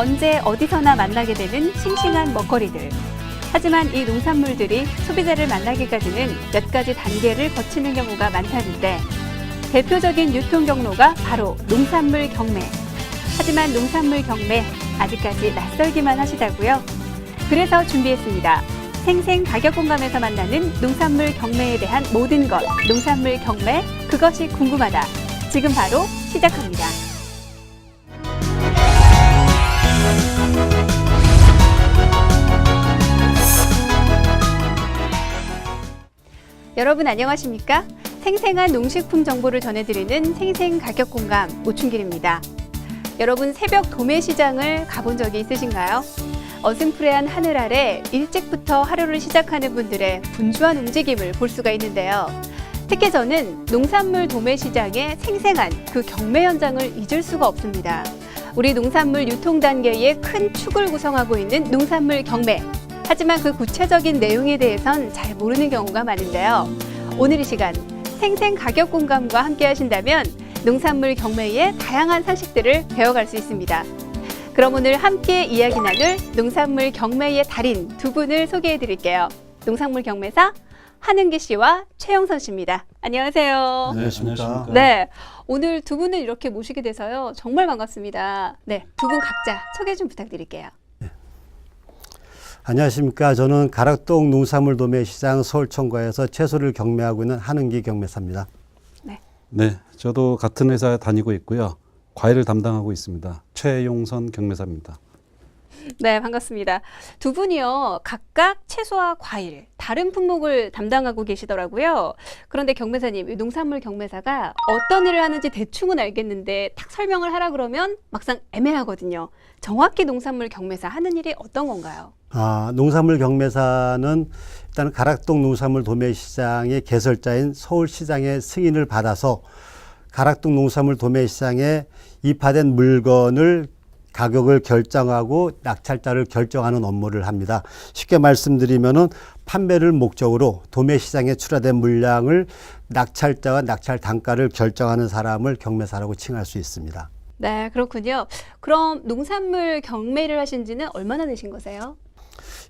언제 어디서나 만나게 되는 싱싱한 먹거리들. 하지만 이 농산물들이 소비자를 만나기까지는 몇 가지 단계를 거치는 경우가 많다는데 대표적인 유통 경로가 바로 농산물 경매. 하지만 농산물 경매 아직까지 낯설기만 하시다고요? 그래서 준비했습니다. 생생 가격 공감에서 만나는 농산물 경매에 대한 모든 것. 농산물 경매, 그것이 궁금하다. 지금 바로 시작합니다. 여러분 안녕하십니까? 생생한 농식품 정보를 전해드리는 생생가격공감 오춘길입니다. 여러분 새벽 도매시장을 가본 적이 있으신가요? 어슴푸레한 하늘 아래 일찍부터 하루를 시작하는 분들의 분주한 움직임을 볼 수가 있는데요. 특히 저는 농산물 도매시장의 생생한 그 경매 현장을 잊을 수가 없습니다. 우리 농산물 유통 단계의 큰 축을 구성하고 있는 농산물 경매. 하지만 그 구체적인 내용에 대해선 잘 모르는 경우가 많은데요. 오늘 이 시간 생생 가격 공감과 함께 하신다면 농산물 경매의 다양한 상식들을 배워갈 수 있습니다. 그럼 오늘 함께 이야기 나눌 농산물 경매의 달인 두 분을 소개해 드릴게요. 농산물 경매사 한은기 씨와 최영선 씨입니다. 안녕하세요. 안녕하십니까. 네, 오늘 두 분을 이렇게 모시게 돼서요. 정말 반갑습니다. 네, 두 분 각자 소개 좀 부탁드릴게요. 안녕하십니까. 저는 가락동 농산물 도매시장 서울청과에서 채소를 경매하고 있는 한은기 경매사입니다. 네, 저도 같은 회사에 다니고 있고요. 과일을 담당하고 있습니다. 최용선 경매사입니다. 네, 반갑습니다. 두 분이요, 각각 채소와 과일, 다른 품목을 담당하고 계시더라고요. 그런데 경매사님, 이 농산물 경매사가 어떤 일을 하는지 대충은 알겠는데 딱 설명을 하라 그러면 막상 애매하거든요. 정확히 농산물 경매사 하는 일이 어떤 건가요? 농산물 경매사는 일단 가락동 농산물 도매시장의 개설자인 서울시장의 승인을 받아서 가락동 농산물 도매시장에 입하된 물건을 가격을 결정하고 낙찰자를 결정하는 업무를 합니다. 쉽게 말씀드리면은 판매를 목적으로 도매시장에 출하된 물량을 낙찰자와 낙찰 단가를 결정하는 사람을 경매사라고 칭할 수 있습니다. 네, 그렇군요. 그럼 농산물 경매를 하신 지는 얼마나 되신 거세요?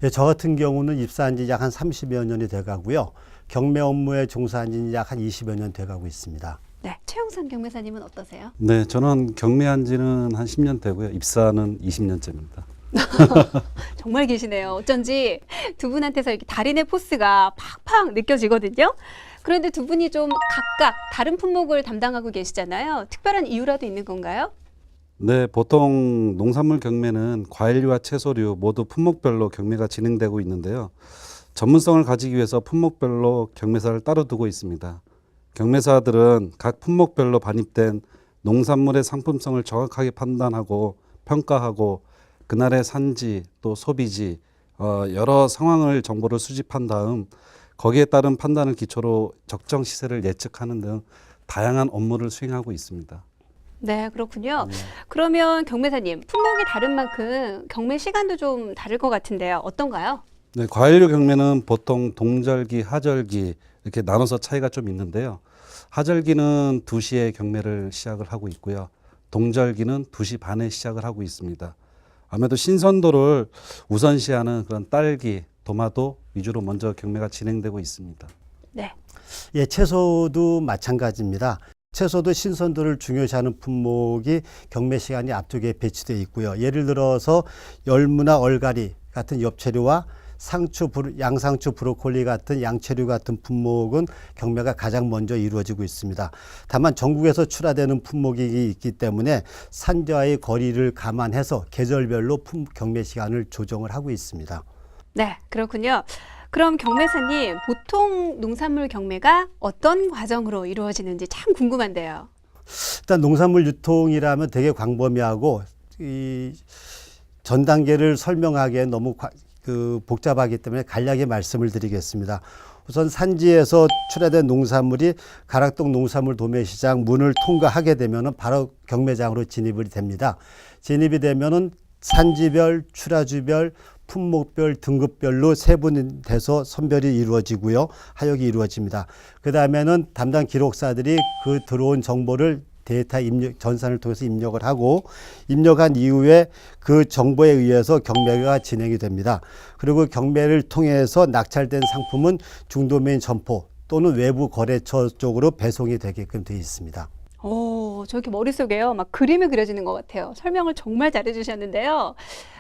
예, 저 같은 경우는 입사한 지 약 한 30여 년이 돼가고요. 경매 업무에 종사한 지 약 한 20여 년 돼가고 있습니다. 네, 최용선 경매사님은 어떠세요? 네, 저는 경매한 지는 한 10년 되고요. 입사는 20년째입니다. 정말 계시네요. 어쩐지 두 분한테서 이렇게 달인의 포스가 팍팍 느껴지거든요. 그런데 두 분이 좀 각각 다른 품목을 담당하고 계시잖아요. 특별한 이유라도 있는 건가요? 네, 보통 농산물 경매는 과일류와 채소류 모두 품목별로 경매가 진행되고 있는데요. 전문성을 가지기 위해서 품목별로 경매사를 따로 두고 있습니다. 경매사들은 각 품목별로 반입된 농산물의 상품성을 정확하게 판단하고 평가하고 그날의 산지 또 소비지 여러 상황을 정보를 수집한 다음 거기에 따른 판단을 기초로 적정 시세를 예측하는 등 다양한 업무를 수행하고 있습니다. 네, 그렇군요. 그러면 경매사님, 품목이 다른 만큼 경매 시간도 좀 다를 것 같은데요. 어떤가요? 네, 과일류 경매는 보통 동절기, 하절기 이렇게 나눠서 차이가 좀 있는데요. 하절기는 2시에 경매를 시작을 하고 있고요. 동절기는 2시 반에 시작을 하고 있습니다. 아무래도 신선도를 우선시하는 그런 딸기, 도마도 위주로 먼저 경매가 진행되고 있습니다. 네. 예, 채소도 마찬가지입니다. 채소도 신선도를 중요시하는 품목이 경매 시간이 앞쪽에 배치되어 있고요. 예를 들어서 열무나 얼갈이 같은 엽채류와 양상추, 브로콜리 같은 양채류 같은 품목은 경매가 가장 먼저 이루어지고 있습니다. 다만 전국에서 출하되는 품목이 있기 때문에 산지와의 거리를 감안해서 계절별로 경매 시간을 조정을 하고 있습니다. 네, 그렇군요. 그럼 경매사님, 보통 농산물 경매가 어떤 과정으로 이루어지는지 참 궁금한데요. 일단 농산물 유통이라면 되게 광범위하고 이 전 단계를 설명하기엔 너무 복잡하기 때문에 간략히 말씀을 드리겠습니다. 우선 산지에서 출하된 농산물이 가락동 농산물 도매시장 문을 통과하게 되면은 바로 경매장으로 진입이 됩니다. 진입이 되면은 산지별, 출하주별, 품목별, 등급별로 세분돼서 선별이 이루어지고요. 하역이 이루어집니다. 그 다음에는 담당 기록사들이 그 들어온 정보를 데이터 전산을 통해서 입력을 하고 입력한 이후에 그 정보에 의해서 경매가 진행이 됩니다. 그리고 경매를 통해서 낙찰된 상품은 중도메인 점포 또는 외부 거래처 쪽으로 배송이 되게끔 되어 있습니다. 오, 저렇게 머릿속에요. 막 그림이 그려지는 것 같아요. 설명을 정말 잘해주셨는데요.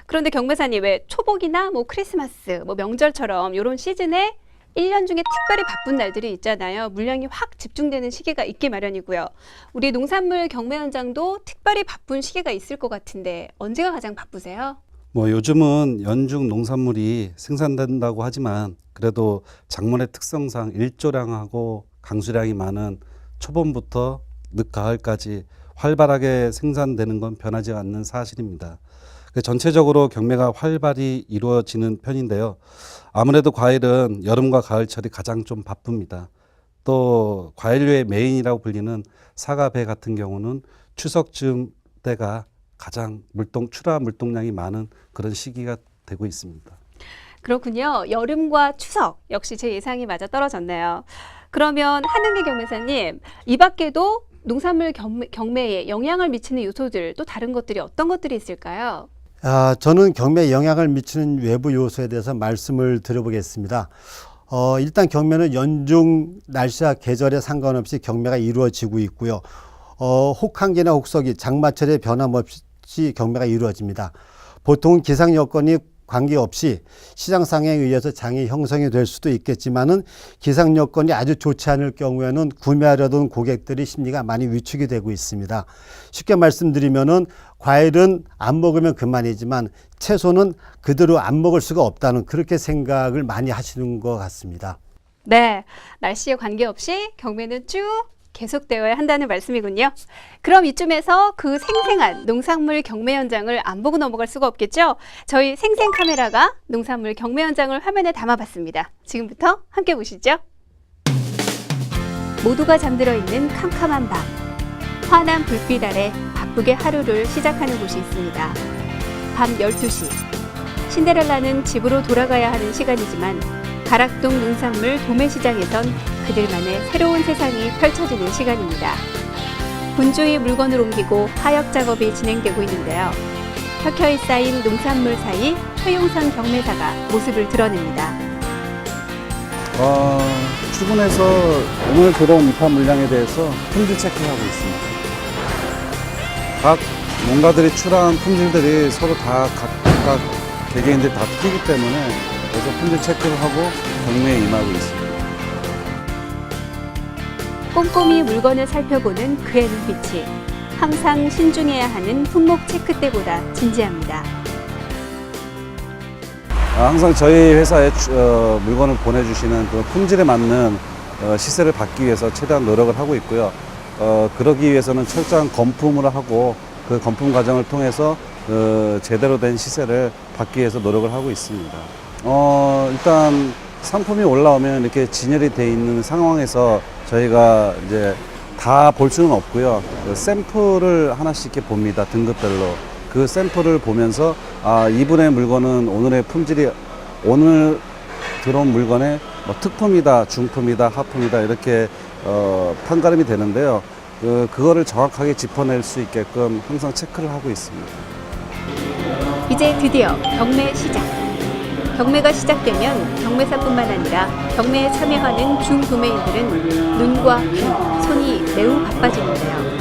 그런데 경매사님, 왜 초복이나 뭐 크리스마스, 뭐 명절처럼 이런 시즌에 1년 중에 특별히 바쁜 날들이 있잖아요. 물량이 확 집중되는 시기가 있기 마련이고요. 우리 농산물 경매 현장도 특별히 바쁜 시기가 있을 것 같은데 언제가 가장 바쁘세요? 뭐 요즘은 연중 농산물이 생산된다고 하지만 그래도 작물의 특성상 일조량하고 강수량이 많은 초봄부터 늦가을까지 활발하게 생산되는 건 변하지 않는 사실입니다. 전체적으로 경매가 활발히 이루어지는 편인데요. 아무래도 과일은 여름과 가을철이 가장 좀 바쁩니다. 또 과일류의 메인이라고 불리는 사과, 배 같은 경우는 추석쯤 때가 가장 출하 물동량이 많은 그런 시기가 되고 있습니다. 그렇군요. 여름과 추석 역시 제 예상이 맞아 떨어졌네요. 그러면 한은기 경매사님, 이 밖에도 농산물 경매에 영향을 미치는 요소들 또 다른 것들이 어떤 것들이 있을까요? 저는 경매에 영향을 미치는 외부 요소에 대해서 말씀을 드려보겠습니다. 일단 경매는 연중 날씨와 계절에 상관없이 경매가 이루어지고 있고요. 혹한기나 혹서기, 장마철에 변함없이 경매가 이루어집니다. 보통 기상 여건이 관계없이 시장 상황에 의해서 장이 형성이 될 수도 있겠지만은 기상 여건이 아주 좋지 않을 경우에는 구매하려던 고객들의 심리가 많이 위축이 되고 있습니다. 쉽게 말씀드리면은 과일은 안 먹으면 그만이지만 채소는 그대로 안 먹을 수가 없다는 그렇게 생각을 많이 하시는 것 같습니다. 네, 날씨에 관계없이 경매는 쭉 계속되어야 한다는 말씀이군요. 그럼 이쯤에서 그 생생한 농산물 경매 현장을 안 보고 넘어갈 수가 없겠죠? 저희 생생 카메라가 농산물 경매 현장을 화면에 담아봤습니다. 지금부터 함께 보시죠. 모두가 잠들어 있는 캄캄한 밤, 환한 불빛 아래 바쁘게 하루를 시작하는 곳이 있습니다. 밤 12시, 신데렐라는 집으로 돌아가야 하는 시간이지만 가락동 농산물 도매시장에선 그들만의 새로운 세상이 펼쳐지는 시간입니다. 분주히 물건을 옮기고 하역 작업이 진행되고 있는데요. 켜켜이 쌓인 농산물 사이 최용선 경매사가 모습을 드러냅니다. 출근해서 오늘 들어온 입한 물량에 대해서 품질 체크하고 있습니다. 각 농가들이 출하한 품질들이 서로 다 각각 개개인들이 다 틀리기 때문에 그래서 품질 체크를 하고 경매에 임하고 있습니다. 꼼꼼히 물건을 살펴보는 그의 눈빛이 항상 신중해야 하는 품목 체크 때보다 진지합니다. 항상 저희 회사에 물건을 보내주시는 그 품질에 맞는 시세를 받기 위해서 최대한 노력을 하고 있고요. 그러기 위해서는 철저한 검품을 하고 그 검품 과정을 통해서 제대로 된 시세를 받기 위해서 노력을 하고 있습니다. 일단 상품이 올라오면 이렇게 진열이 돼 있는 상황에서 저희가 이제 다 볼 수는 없고요. 샘플을 하나씩 이렇게 봅니다. 등급별로. 그 샘플을 보면서 이분의 물건은 오늘의 품질이 오늘 들어온 물건의 뭐 특품이다, 중품이다, 하품이다 이렇게 판가름이 되는데요. 그거를 정확하게 짚어낼 수 있게끔 항상 체크를 하고 있습니다. 이제 드디어 경매 시작. 경매가 시작되면 경매사뿐만 아니라 경매에 참여하는 중도매인들은 눈과 귀, 손이 매우 바빠지는데요.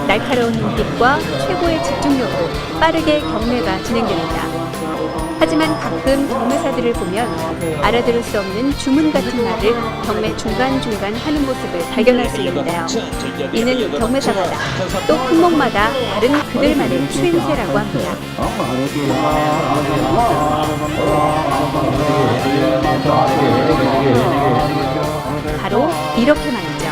날카로운 눈빛과 최고의 집중력으로 빠르게 경매가 진행됩니다. 하지만 가끔 경매사들을 보면 알아들을 수 없는 주문 같은 말을 경매 중간중간 하는 모습을 발견할 수 있는데요. 이는 경매사마다 또 품목마다 다른 그들만의 추임새라고 합니다. 바로 이렇게 말이죠.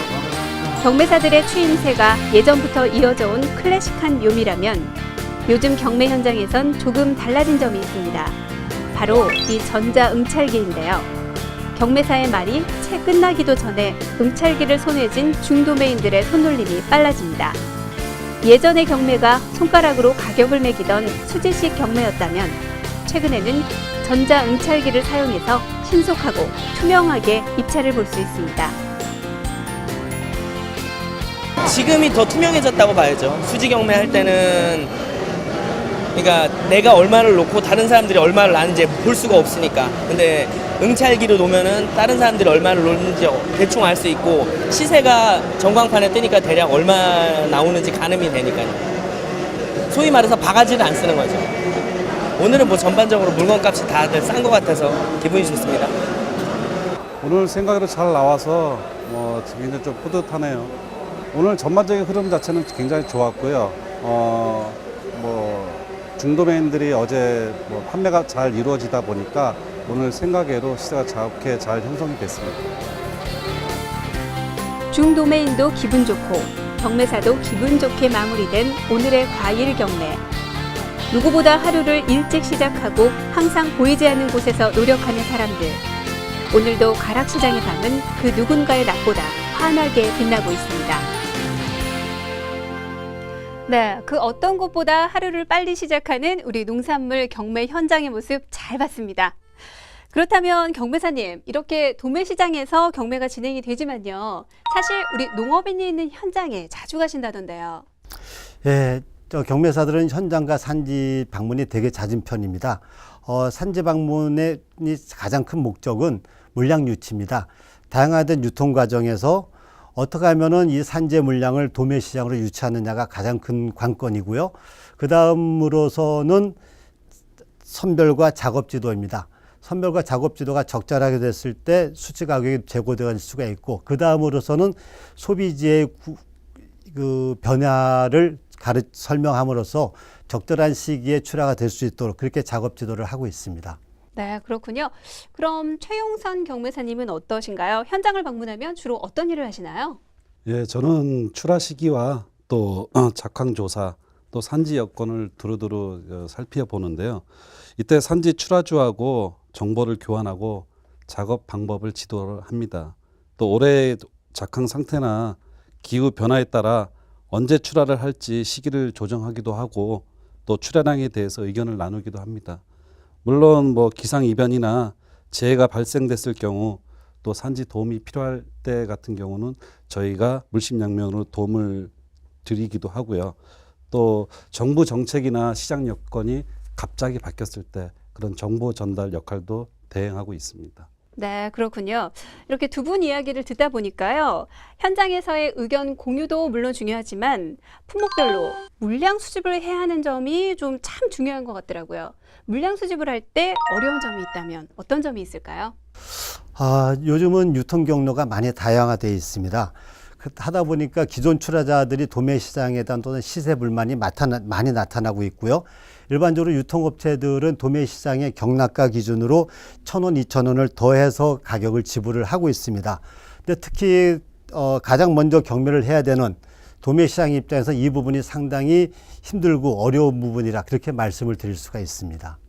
경매사들의 추임새가 예전부터 이어져 온 클래식한 묘미라면 요즘 경매 현장에선 조금 달라진 점이 있습니다. 바로 이 전자응찰기인데요. 경매사의 말이 채 끝나기도 전에 응찰기를 손에 쥔 중도매인들의 손놀림이 빨라집니다. 예전의 경매가 손가락으로 가격을 매기던 수지식 경매였다면 최근에는 전자응찰기를 사용해서 신속하고 투명하게 입찰을 볼 수 있습니다. 지금이 더 투명해졌다고 봐야죠. 수지 경매 할 때는 그러니까 내가 얼마를 놓고 다른 사람들이 얼마를 나는지 볼 수가 없으니까. 근데 응찰기로 놓으면은 다른 사람들이 얼마를 놓는지 대충 알 수 있고 시세가 전광판에 뜨니까 대략 얼마 나오는지 가늠이 되니까요. 소위 말해서 바가지를 안 쓰는 거죠. 오늘은 뭐 전반적으로 물건값이 다들 싼 것 같아서 기분이 좋습니다. 오늘 생각으로 잘 나와서 굉장히 좀 뿌듯하네요. 오늘 전반적인 흐름 자체는 굉장히 좋았고요. 중도매인들이 어제 판매가 잘 이루어지다 보니까 오늘 생각외로 시세가 좋게 잘 형성이 됐습니다. 중도매인도 기분 좋고 경매사도 기분 좋게 마무리된 오늘의 과일 경매. 누구보다 하루를 일찍 시작하고 항상 보이지 않는 곳에서 노력하는 사람들. 오늘도 가락시장의 밤은 그 누군가의 낮보다 환하게 빛나고 있습니다. 네, 그 어떤 곳보다 하루를 빨리 시작하는 우리 농산물 경매 현장의 모습 잘 봤습니다. 그렇다면 경매사님, 이렇게 도매시장에서 경매가 진행이 되지만요. 사실 우리 농업인이 있는 현장에 자주 가신다던데요. 예, 경매사들은 현장과 산지 방문이 되게 잦은 편입니다. 산지 방문의 가장 큰 목적은 물량 유치입니다. 다양한 유통 과정에서 어떻게 하면은 이 산지의 물량을 도매시장으로 유치하느냐가 가장 큰 관건이고요. 그 다음으로서는 선별과 작업 지도입니다. 선별과 작업 지도가 적절하게 됐을 때 수치 가격이 제고될 수가 있고, 그 다음으로서는 소비지의 그 변화를 설명함으로써 적절한 시기에 출하가 될 수 있도록 그렇게 작업 지도를 하고 있습니다. 네, 그렇군요. 그럼 최용선 경매사님은 어떠신가요? 현장을 방문하면 주로 어떤 일을 하시나요? 예, 저는 출하 시기와 또 작황 조사, 또 산지 여건을 두루두루 살펴보는데요. 이때 산지 출하주하고 정보를 교환하고 작업 방법을 지도를 합니다. 또 올해 작황 상태나 기후 변화에 따라 언제 출하를 할지 시기를 조정하기도 하고 또 출하량에 대해서 의견을 나누기도 합니다. 물론 기상 이변이나 재해가 발생됐을 경우 또 산지 도움이 필요할 때 같은 경우는 저희가 물심양면으로 도움을 드리기도 하고요. 또 정부 정책이나 시장 여건이 갑자기 바뀌었을 때 그런 정보 전달 역할도 대행하고 있습니다. 네, 그렇군요. 이렇게 두 분 이야기를 듣다 보니까요. 현장에서의 의견 공유도 물론 중요하지만 품목별로 물량 수집을 해야 하는 점이 좀 참 중요한 것 같더라고요. 물량 수집을 할 때 어려운 점이 있다면 어떤 점이 있을까요? 요즘은 유통 경로가 많이 다양화되어 있습니다. 하다 보니까 기존 출하자들이 도매시장에 대한 또는 시세 불만이 많이 나타나고 있고요. 일반적으로 유통업체들은 도매시장의 경락가 기준으로 1,000원, 2,000원을 더해서 가격을 지불을 하고 있습니다. 근데 특히 가장 먼저 경매를 해야 되는 도매시장 입장에서 이 부분이 상당히 힘들고 어려운 부분이라 그렇게 말씀을 드릴 수가 있습니다.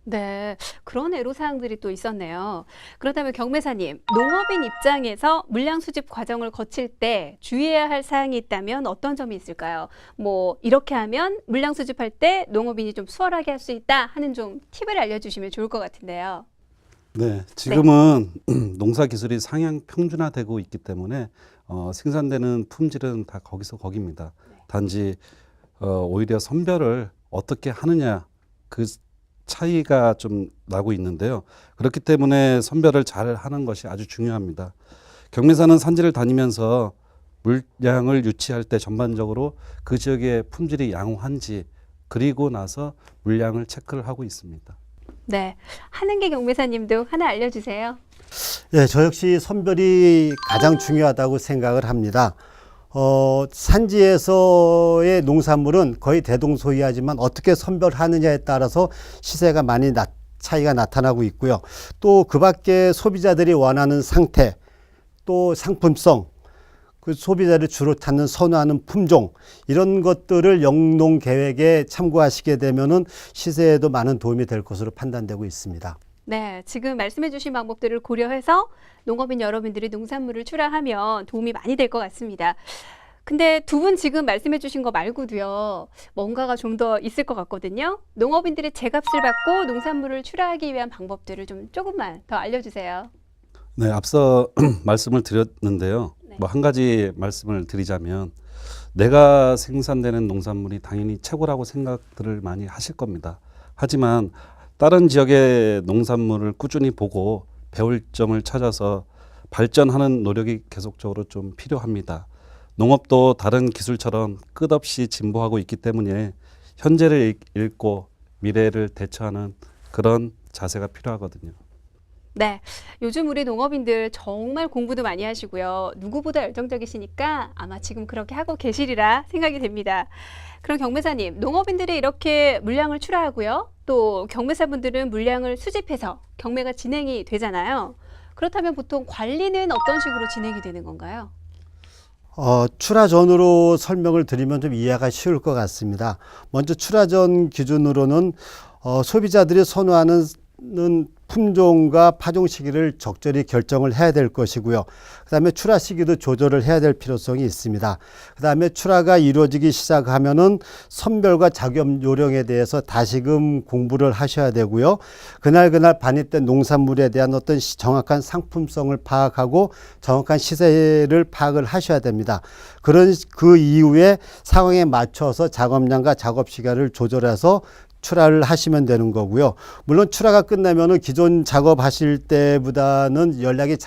네, 그런 애로사항들이 또 있었네요. 그렇다면 경매사님, 농업인 입장에서 물량 수집 과정을 거칠 때 주의해야 할 사항이 있다면 어떤 점이 있을까요? 이렇게 하면 물량 수집할 때 농업인이 좀 수월하게 할 수 있다 하는 좀 팁을 알려주시면 좋을 것 같은데요. 네, 지금은 농사 기술이 상향 평준화되고 있기 때문에 생산되는 품질은 다 거기서 거기입니다. 단지 오히려 선별을 어떻게 하느냐 그 차이가 좀 나고 있는데요. 그렇기 때문에 선별을 잘 하는 것이 아주 중요합니다. 경매사는 산지를 다니면서 물량을 유치할 때 전반적으로 그 지역의 품질이 양호한지 그리고 나서 물량을 체크를 하고 있습니다. 네, 하는게 경매사님도 하나 알려주세요. 예, 저 역시 선별이 가장 중요하다고 생각을 합니다. 산지에서의 농산물은 거의 대동소이하지만 어떻게 선별하느냐에 따라서 시세가 많이 차이가 나타나고 있고요. 또 그 밖에 소비자들이 원하는 상태, 또 상품성, 그 소비자를 주로 찾는 선호하는 품종, 이런 것들을 영농 계획에 참고하시게 되면은 시세에도 많은 도움이 될 것으로 판단되고 있습니다. 네, 지금 말씀해 주신 방법들을 고려해서 농업인 여러분들이 농산물을 출하하면 도움이 많이 될 것 같습니다. 근데 두 분 지금 말씀해 주신 거 말고도요, 뭔가가 좀 더 있을 것 같거든요. 농업인들의 제값을 받고 농산물을 출하하기 위한 방법들을 좀 조금만 더 알려주세요. 네, 앞서 말씀을 드렸는데요. 네. 한 가지 말씀을 드리자면 내가 생산되는 농산물이 당연히 최고라고 생각들을 많이 하실 겁니다. 하지만 다른 지역의 농산물을 꾸준히 보고 배울 점을 찾아서 발전하는 노력이 계속적으로 좀 필요합니다. 농업도 다른 기술처럼 끝없이 진보하고 있기 때문에 현재를 읽고 미래를 대처하는 그런 자세가 필요하거든요. 네, 요즘 우리 농업인들 정말 공부도 많이 하시고요. 누구보다 열정적이시니까 아마 지금 그렇게 하고 계시리라 생각이 됩니다. 그럼 경매사님, 농업인들이 이렇게 물량을 출하하고요. 또 경매사분들은 물량을 수집해서 경매가 진행이 되잖아요. 그렇다면 보통 관리는 어떤 식으로 진행이 되는 건가요? 출하 전으로 설명을 드리면 좀 이해가 쉬울 것 같습니다. 먼저 출하 전 기준으로는 소비자들이 선호하는 품종과 파종 시기를 적절히 결정을 해야 될 것이고요. 그 다음에 출하 시기도 조절을 해야 될 필요성이 있습니다. 그 다음에 출하가 이루어지기 시작하면은 선별과 작업 요령에 대해서 다시금 공부를 하셔야 되고요. 그날 반입된 농산물에 대한 어떤 정확한 상품성을 파악하고 정확한 시세를 파악을 하셔야 됩니다. 그 이후에 상황에 맞춰서 작업량과 작업 시간을 조절해서 출하를 하시면 되는 거고요. 물론 출하가 끝나면은 기존 작업하실 때보다는 연락이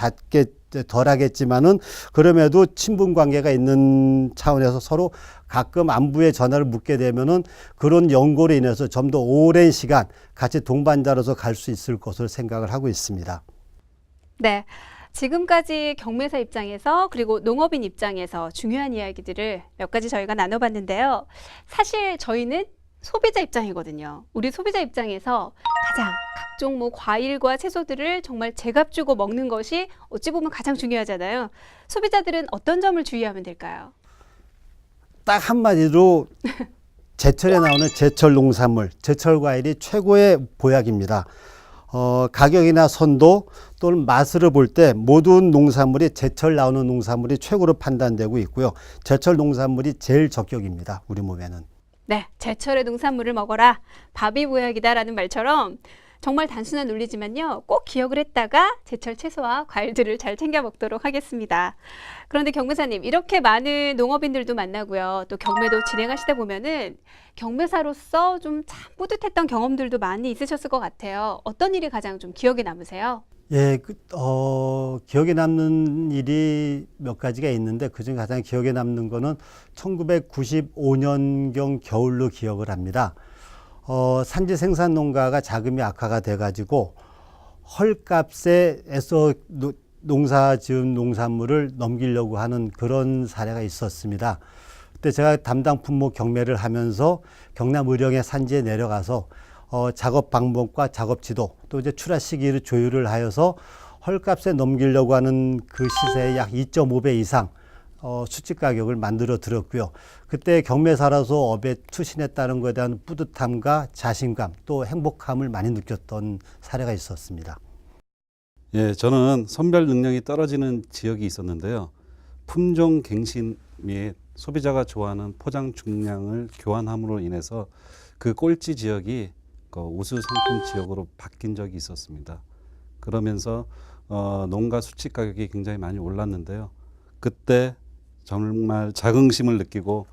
덜 하겠지만은 그럼에도 친분 관계가 있는 차원에서 서로 가끔 안부의 전화를 묻게 되면은 그런 연고로 인해서 좀 더 오랜 시간 같이 동반자로서 갈 수 있을 것으로 생각을 하고 있습니다. 네. 지금까지 경매사 입장에서 그리고 농업인 입장에서 중요한 이야기들을 몇 가지 저희가 나눠봤는데요. 사실 저희는 소비자 입장이거든요. 우리 소비자 입장에서 가장 각종 과일과 채소들을 정말 제값 주고 먹는 것이 어찌 보면 가장 중요하잖아요. 소비자들은 어떤 점을 주의하면 될까요? 딱 한마디로 제철에 나오는 제철 농산물, 제철 과일이 최고의 보약입니다. 가격이나 선도 또는 맛을 볼 때 모든 농산물이 제철 나오는 농산물이 최고로 판단되고 있고요. 제철 농산물이 제일 적격입니다. 우리 몸에는. 네, 제철의 농산물을 먹어라. 밥이 보약이다라는 말처럼 정말 단순한 논리지만요. 꼭 기억을 했다가 제철 채소와 과일들을 잘 챙겨 먹도록 하겠습니다. 그런데 경매사님, 이렇게 많은 농업인들도 만나고요. 또 경매도 진행하시다 보면은 경매사로서 좀 참 뿌듯했던 경험들도 많이 있으셨을 것 같아요. 어떤 일이 가장 좀 기억에 남으세요? 예, 기억에 남는 일이 몇 가지가 있는데 그중 가장 기억에 남는 거는 1995년경 겨울로 기억을 합니다. 산지 생산 농가가 자금이 악화가 돼가지고 헐값에 애써 농사 지은 농산물을 넘기려고 하는 그런 사례가 있었습니다. 그때 제가 담당 품목 경매를 하면서 경남 의령의 산지에 내려가서 작업 방법과 작업 지도 또 이제 출하 시기를 조율을 하여서 헐값에 넘기려고 하는 그 시세의 약 2.5배 이상 수직 가격을 만들어 드렸고요. 그때 경매사라서 업에 투신했다는 것에 대한 뿌듯함과 자신감 또 행복함을 많이 느꼈던 사례가 있었습니다. 예, 저는 선별 능력이 떨어지는 지역이 있었는데요. 품종 갱신 및 소비자가 좋아하는 포장 중량을 교환함으로 인해서 그 꼴찌 지역이 우수 상품 지역으로 바뀐 적이 있었습니다. 그러면서 농가 수칙 가격이 굉장히 많이 올랐는데요. 그때 정말 자긍심을 느끼고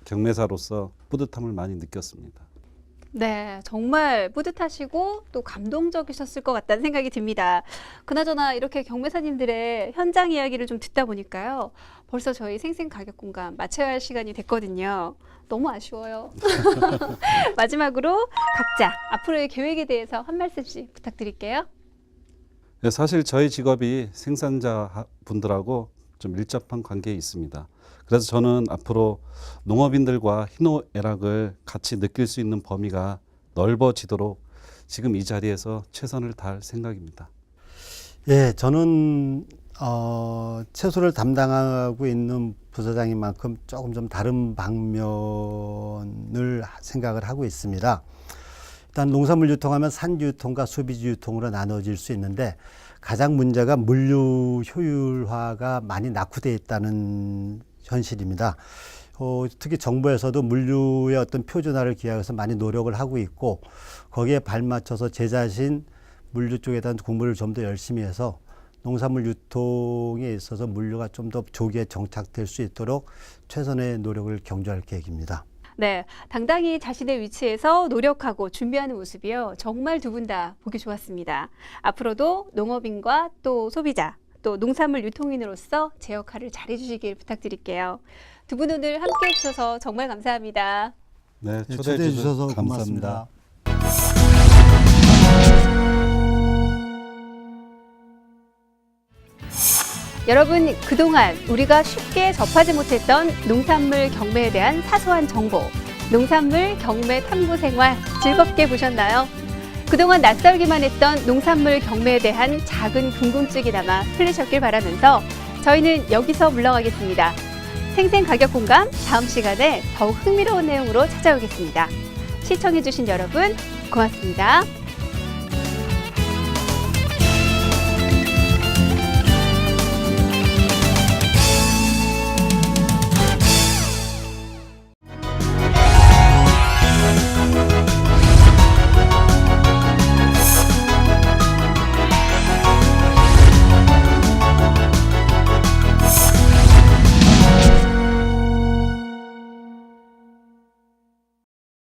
경매사로서 뿌듯함을 많이 느꼈습니다. 네, 정말 뿌듯하시고 또 감동적이셨을 것 같다는 생각이 듭니다. 그나저나 이렇게 경매사님들의 현장 이야기를 좀 듣다 보니까요. 벌써 저희 생생 가격 공감 마쳐야 할 시간이 됐거든요. 너무 아쉬워요. 마지막으로 각자 앞으로의 계획에 대해서 한 말씀씩 부탁드릴게요. 네, 사실 저희 직업이 생산자 분들하고 좀 밀접한 관계에 있습니다. 그래서 저는 앞으로 농업인들과 희노애락을 같이 느낄 수 있는 범위가 넓어지도록 지금 이 자리에서 최선을 다할 생각입니다. 예, 저는 채소를 담당하고 있는 부서장인 만큼 조금 좀 다른 방면을 생각을 하고 있습니다. 일단 농산물 유통하면 산지 유통과 소비지 유통으로 나눠질 수 있는데 가장 문제가 물류 효율화가 많이 낙후되어 있다는 현실입니다. 특히 정부에서도 물류의 어떤 표준화를 기하해서 많이 노력을 하고 있고 거기에 발맞춰서 제 자신 물류 쪽에 대한 공부를 좀 더 열심히 해서 농산물 유통에 있어서 물류가 좀 더 조기에 정착될 수 있도록 최선의 노력을 경주할 계획입니다. 네, 당당히 자신의 위치에서 노력하고 준비하는 모습이요. 정말 두 분 다 보기 좋았습니다. 앞으로도 농업인과 또 소비자, 또 농산물 유통인으로서 제 역할을 잘해주시길 부탁드릴게요. 두 분 오늘 함께해 주셔서 정말 감사합니다. 네, 초대해 주셔서 고맙습니다. 여러분, 그동안 우리가 쉽게 접하지 못했던 농산물 경매에 대한 사소한 정보, 농산물 경매 탐구 생활 즐겁게 보셨나요? 그동안 낯설기만 했던 농산물 경매에 대한 작은 궁금증이나마 풀리셨길 바라면서 저희는 여기서 물러가겠습니다. 생생가격 공감 다음 시간에 더욱 흥미로운 내용으로 찾아오겠습니다. 시청해주신 여러분 고맙습니다.